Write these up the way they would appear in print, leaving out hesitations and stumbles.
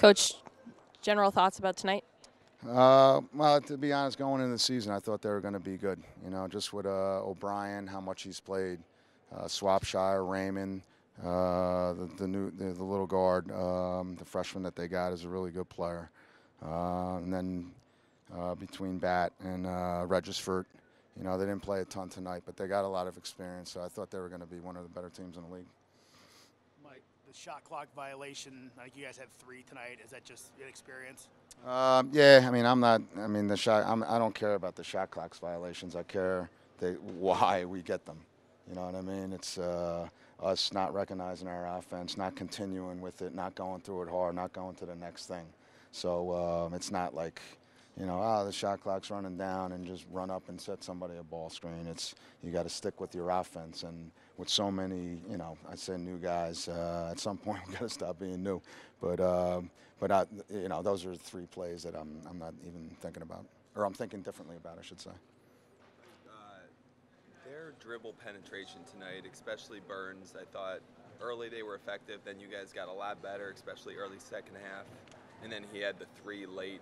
Coach, general thoughts about tonight? Well, to be honest, going into the season, I thought they were going to be good. You know, just with O'Brien, how much he's played, Swapshire, Raymond, the little guard, the freshman that they got is a really good player. And then between Bat and Regisford, you know, they didn't play a ton tonight, but they got a lot of experience. So I thought they were going to be one of the better teams in the league. Mike, the shot clock violation, I think you guys had 3 tonight. Is that just inexperience? Yeah, I mean, I'm not. I mean, I don't care about the shot clocks violations. I care why we get them. You know what I mean? It's us not recognizing our offense, not continuing with it, not going through it hard, not going to the next thing. So it's not like, you know, the shot clock's running down and just run up and set somebody a ball screen. It's you got to stick with your offense. And with so many, you know, I say new guys, at some point we got to stop being new. But you know, those are 3 plays that I'm not even thinking about, or I'm thinking differently about, I should say. Their dribble penetration tonight, especially Burns, I thought early they were effective. Then you guys got a lot better, especially early second half. And then he had the 3 late.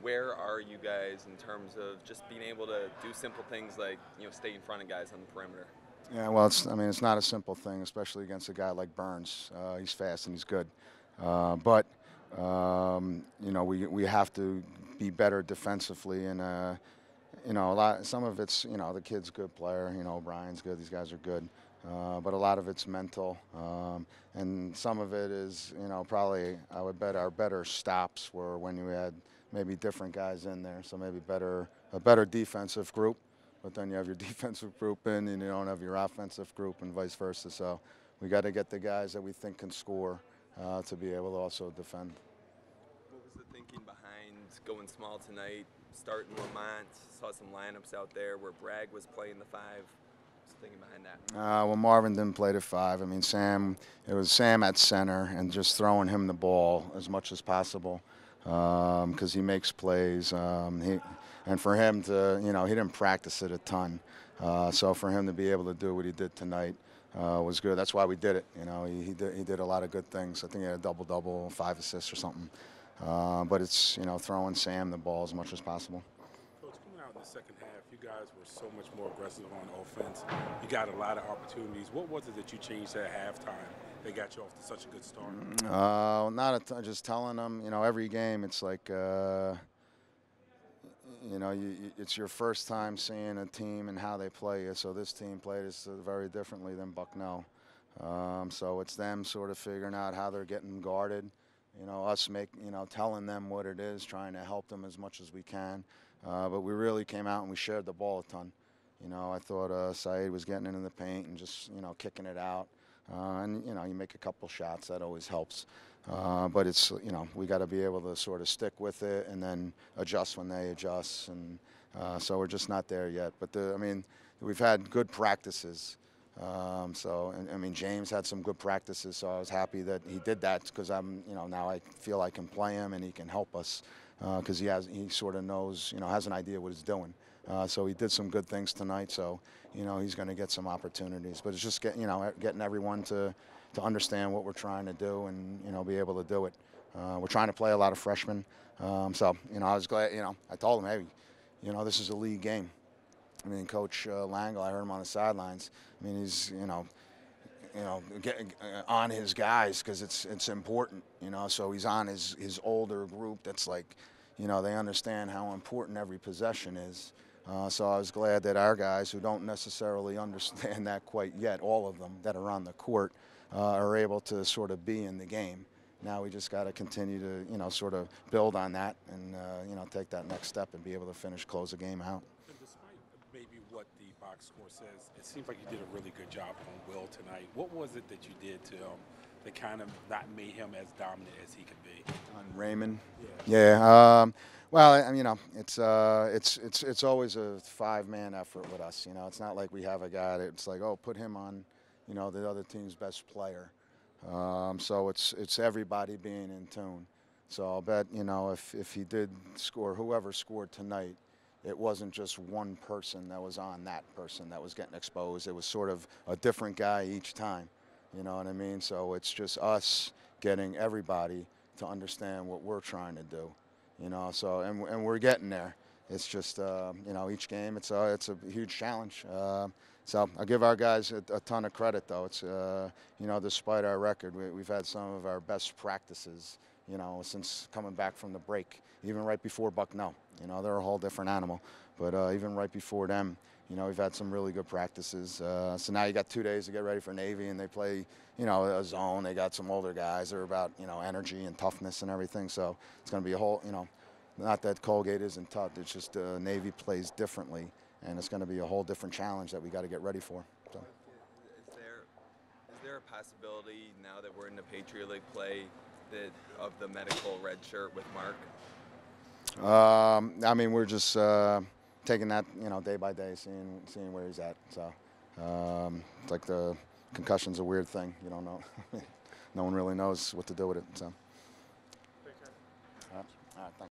Where are you guys in terms of just being able to do simple things like, you know, stay in front of guys on the perimeter? Yeah, well, it's not a simple thing, especially against a guy like Burns. He's fast and he's good, but you know, we have to be better defensively, and you know, some of it's, you know, the kid's a good player. You know, Brian's good. These guys are good, but a lot of it's mental, and some of it is, you know, probably I would bet our better stops were when you had maybe different guys in there, so maybe a better defensive group. But then you have your defensive group in, and you don't have your offensive group, and vice versa. So we got to get the guys that we think can score to be able to also defend. What was the thinking behind going small tonight, starting Lamont? Saw some lineups out there where Bragg was playing the 5. What's the thinking behind that? Well, Marvin didn't play the 5. I mean, it was Sam at center, and just throwing him the ball as much as possible because he makes plays. And for him to, you know, he didn't practice it a ton. So for him to be able to do what he did tonight was good. That's why we did it. You know, he did a lot of good things. I think he had a double-double, 5 assists or something. But it's, you know, throwing Sam the ball as much as possible. Coach, coming out in the second half, you guys were so much more aggressive on offense. You got a lot of opportunities. What was it that you changed at halftime that got you off to such a good start? Not just telling them, you know, every game it's like, you know, it's your first time seeing a team and how they play you. So this team played us very differently than Bucknell. So it's them sort of figuring out how they're getting guarded. You know, us telling them what it is, trying to help them as much as we can. But we really came out and we shared the ball a ton. You know, I thought Saeed was getting into the paint and just, you know, kicking it out. And, you know, you make a couple shots, that always helps. But it's, you know, we got to be able to sort of stick with it and then adjust when they adjust. And so we're just not there yet. But, I mean, we've had good practices. I mean, James had some good practices, so I was happy that he did that because you know, now I feel I can play him and he can help us because he sort of knows, you know, has an idea what he's doing. So he did some good things tonight. So, you know, he's going to get some opportunities. But it's just getting everyone to understand what we're trying to do and, you know, be able to do it. We're trying to play a lot of freshmen. So, you know, I was glad, you know, I told him, hey, you know, this is a league game. I mean, Coach Langle, I heard him on the sidelines. I mean, he's, you know, getting on his guys because it's important, you know. So he's on his older group that's like, you know, they understand how important every possession is. So I was glad that our guys who don't necessarily understand that quite yet, all of them that are on the court, are able to sort of be in the game. Now we just got to continue to, you know, sort of build on that and, you know, take that next step and be able to close the game out. And despite maybe what the box score says, it seems like you did a really good job on Will tonight. What was it that you did to kind of not make him as dominant as he could be? On Raymond? Yeah. Well, you know, it's always a 5-man effort with us. You know, it's not like we have a guy that's like, oh, put him on, you know, the other team's best player. So it's everybody being in tune. So I'll bet, you know, if he did score, whoever scored tonight, it wasn't just one person that was on that person that was getting exposed. It was sort of a different guy each time. You know what I mean? So it's just us getting everybody to understand what we're trying to do. You know, so and we're getting there. It's just you know, each game it's a huge challenge. So I'll give our guys a ton of credit, though. It's you know, despite our record, we've had some of our best practices, you know, since coming back from the break. Even right before Bucknell, you know, they're a whole different animal. But even right before them, you know, we've had some really good practices. So now you got 2 days to get ready for Navy, and they play, you know, a zone. They got some older guys. They're about, you know, energy and toughness and everything. So it's going to be a whole, you know, not that Colgate isn't tough. It's just Navy plays differently, and it's going to be a whole different challenge that we got to get ready for. So. Is there a possibility now that we're in the Patriot League play that of the medical red shirt with Mark? I mean, we're just taking that, you know, day by day, seeing where he's at. So it's like the concussion's a weird thing. You don't know. No one really knows what to do with it. So. All right, thanks.